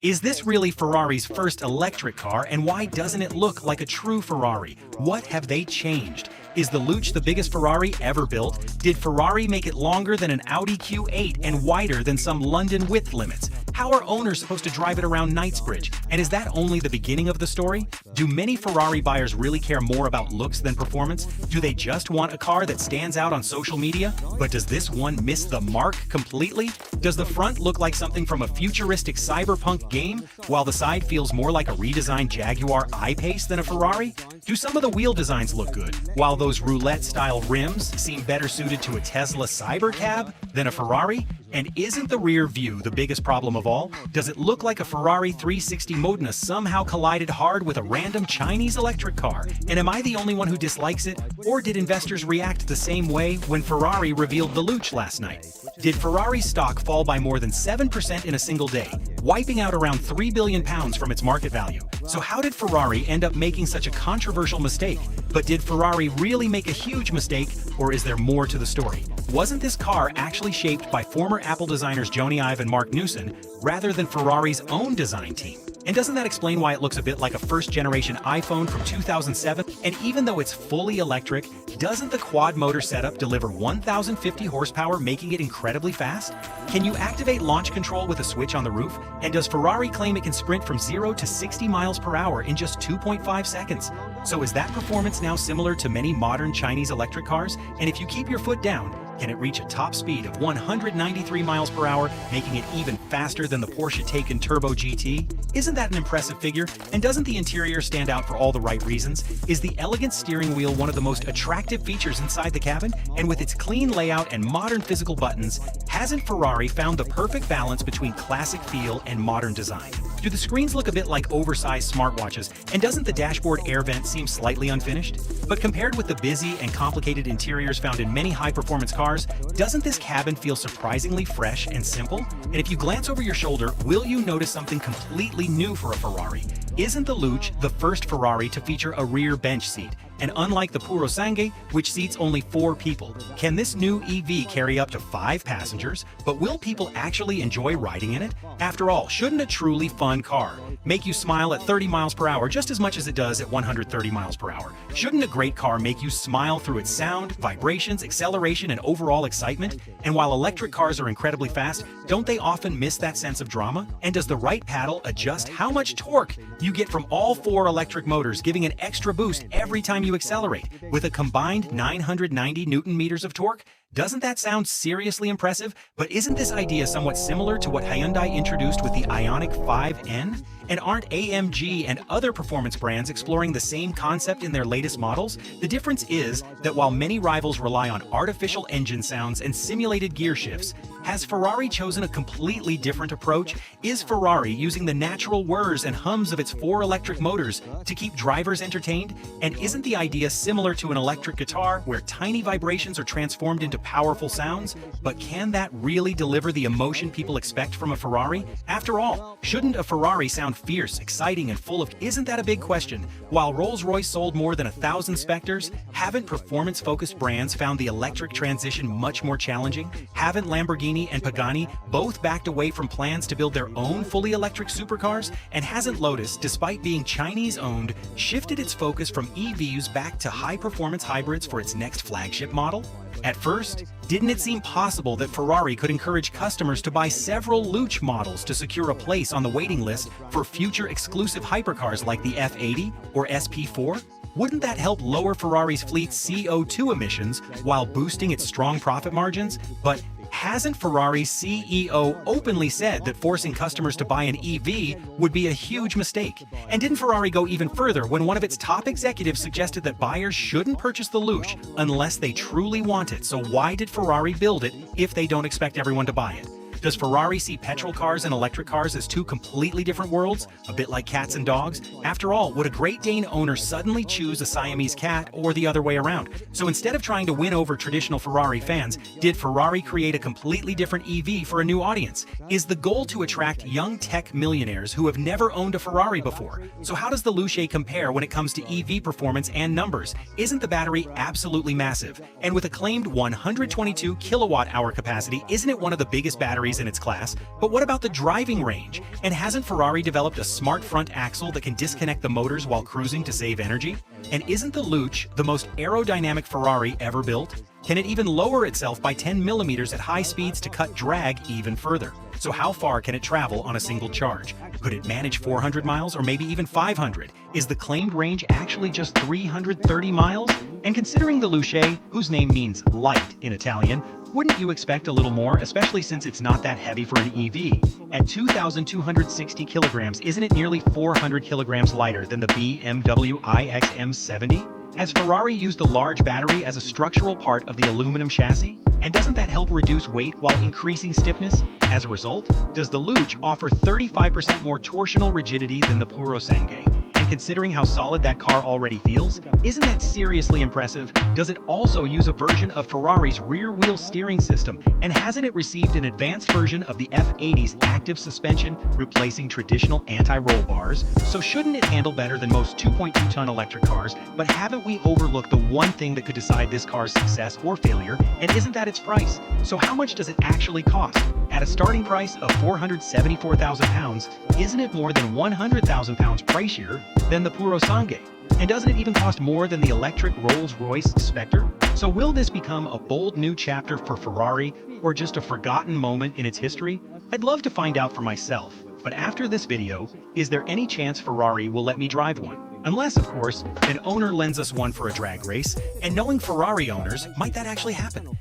Is this really Ferrari's first electric car, and why doesn't it look like a true Ferrari? What have they changed? Is the Luce the biggest Ferrari ever built? Did Ferrari make it longer than an Audi Q8 and wider than some London width limits? How are owners supposed to drive it around Knightsbridge? And is that only the beginning of the story? Do many Ferrari buyers really care more about looks than performance? Do they just want a car that stands out on social media? But does this one miss the mark completely? Does the front look like something from a futuristic cyberpunk game, while the side feels more like a redesigned Jaguar I-Pace than a Ferrari? Do some of the wheel designs look good, while those roulette-style rims seem better suited to a Tesla Cybercab than a Ferrari? And isn't the rear view the biggest problem of all? Does it look like a Ferrari 360 Modena somehow collided hard with a random Chinese electric car? And am I the only one who dislikes it? Or did investors react the same way when Ferrari revealed the Luce last night? Did Ferrari's stock fall by more than 7% in a single day, wiping out around £3 billion from its market value? So how did Ferrari end up making such a controversial mistake? But did Ferrari really make a huge mistake, or is there more to the story? Wasn't this car actually shaped by former Apple designers Jony Ive and Mark Newson, rather than Ferrari's own design team? And doesn't that explain why it looks a bit like a first-generation iPhone from 2007? And even though it's fully electric, doesn't the quad-motor setup deliver 1,050 horsepower, making it incredibly fast? Can you activate launch control with a switch on the roof? And does Ferrari claim it can sprint from 0 to 60 miles per hour in just 2.5 seconds? So is that performance now similar to many modern Chinese electric cars? And if you keep your foot down, can it reach a top speed of 193 miles per hour, making it even faster than the Porsche Taycan Turbo GT? Isn't that an impressive figure? And doesn't the interior stand out for all the right reasons? Is the elegant steering wheel one of the most attractive features inside the cabin? And with its clean layout and modern physical buttons, hasn't Ferrari found the perfect balance between classic feel and modern design? Do the screens look a bit like oversized smartwatches, and doesn't the dashboard air vent seem slightly unfinished? But compared with the busy and complicated interiors found in many high-performance cars, doesn't this cabin feel surprisingly fresh and simple? And if you glance over your shoulder, will you notice something completely new for a Ferrari? Isn't the Luce the first Ferrari to feature a rear bench seat? And unlike the Purosangue, which seats only 4 people, can this new EV carry up to 5 passengers? But will people actually enjoy riding in it? After all, shouldn't a truly fun car make you smile at 30 miles per hour just as much as it does at 130 miles per hour? Shouldn't a great car make you smile through its sound, vibrations, acceleration, and overall excitement? And while electric cars are incredibly fast, don't they often miss that sense of drama? And does the right paddle adjust how much torque you get from all 4 electric motors, giving an extra boost every time you accelerate, with a combined 990 Newton meters of torque? Doesn't that sound seriously impressive? But isn't this idea somewhat similar to what Hyundai introduced with the Ioniq 5N? And aren't AMG and other performance brands exploring the same concept in their latest models? The difference is that while many rivals rely on artificial engine sounds and simulated gear shifts, has Ferrari chosen a completely different approach? Is Ferrari using the natural whirs and hums of its 4 electric motors to keep drivers entertained? And isn't the idea similar to an electric guitar, where tiny vibrations are transformed into powerful sounds? But can that really deliver the emotion people expect from a Ferrari? After all, shouldn't a Ferrari sound fierce, exciting, and full of... Isn't that a big question? While Rolls-Royce sold more than 1,000 Spectres, haven't performance-focused brands found the electric transition much more challenging? Haven't Lamborghini and Pagani both backed away from plans to build their own fully electric supercars? And hasn't Lotus, despite being Chinese-owned, shifted its focus from EVs back to high-performance hybrids for its next flagship model? At first, didn't it seem possible that Ferrari could encourage customers to buy several Luce models to secure a place on the waiting list for future exclusive hypercars like the F80 or SP4? Wouldn't that help lower Ferrari's fleet's CO2 emissions while boosting its strong profit margins? But hasn't Ferrari's CEO openly said that forcing customers to buy an EV would be a huge mistake? And didn't Ferrari go even further when one of its top executives suggested that buyers shouldn't purchase the Luce unless they truly want it? So why did Ferrari build it if they don't expect everyone to buy it? Does Ferrari see petrol cars and electric cars as 2 completely different worlds, a bit like cats and dogs? After all, would a Great Dane owner suddenly choose a Siamese cat, or the other way around? So instead of trying to win over traditional Ferrari fans, did Ferrari create a completely different EV for a new audience? Is the goal to attract young tech millionaires who have never owned a Ferrari before? So how does the Luce compare when it comes to EV performance and numbers? Isn't the battery absolutely massive? And with a claimed 122 kilowatt-hour capacity, isn't it one of the biggest batteries Ferraris in its class, but what about the driving range? And hasn't Ferrari developed a smart front axle that can disconnect the motors while cruising to save energy? And isn't the Luce the most aerodynamic Ferrari ever built? Can it even lower itself by 10 millimeters at high speeds to cut drag even further? So how far can it travel on a single charge? Could it manage 400 miles or maybe even 500? Is the claimed range actually just 330 miles? And considering the Luce, whose name means light in Italian, wouldn't you expect a little more, especially since it's not that heavy for an EV? At 2,260 kilograms, isn't it nearly 400 kilograms lighter than the BMW iX M70? Has Ferrari used a large battery as a structural part of the aluminum chassis? And doesn't that help reduce weight while increasing stiffness? As a result, does the Luce offer 35% more torsional rigidity than the Purosangue? And considering how solid that car already feels, isn't that seriously impressive? Does it also use a version of Ferrari's rear-wheel steering system? And hasn't it received an advanced version of the F80's active suspension, replacing traditional anti-roll bars? So shouldn't it handle better than most 2.2-ton electric cars? But haven't we overlooked the one thing that could decide this car's success or failure? And isn't that its price? So how much does it actually cost? At a starting price of £474,000, isn't it more than £100,000 pricier than the Purosangue? And doesn't it even cost more than the electric Rolls-Royce Spectre? So will this become a bold new chapter for Ferrari, or just a forgotten moment in its history? I'd love to find out for myself, but after this video, is there any chance Ferrari will let me drive one? Unless, of course, an owner lends us one for a drag race, and knowing Ferrari owners, might that actually happen?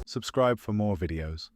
Subscribe for more videos.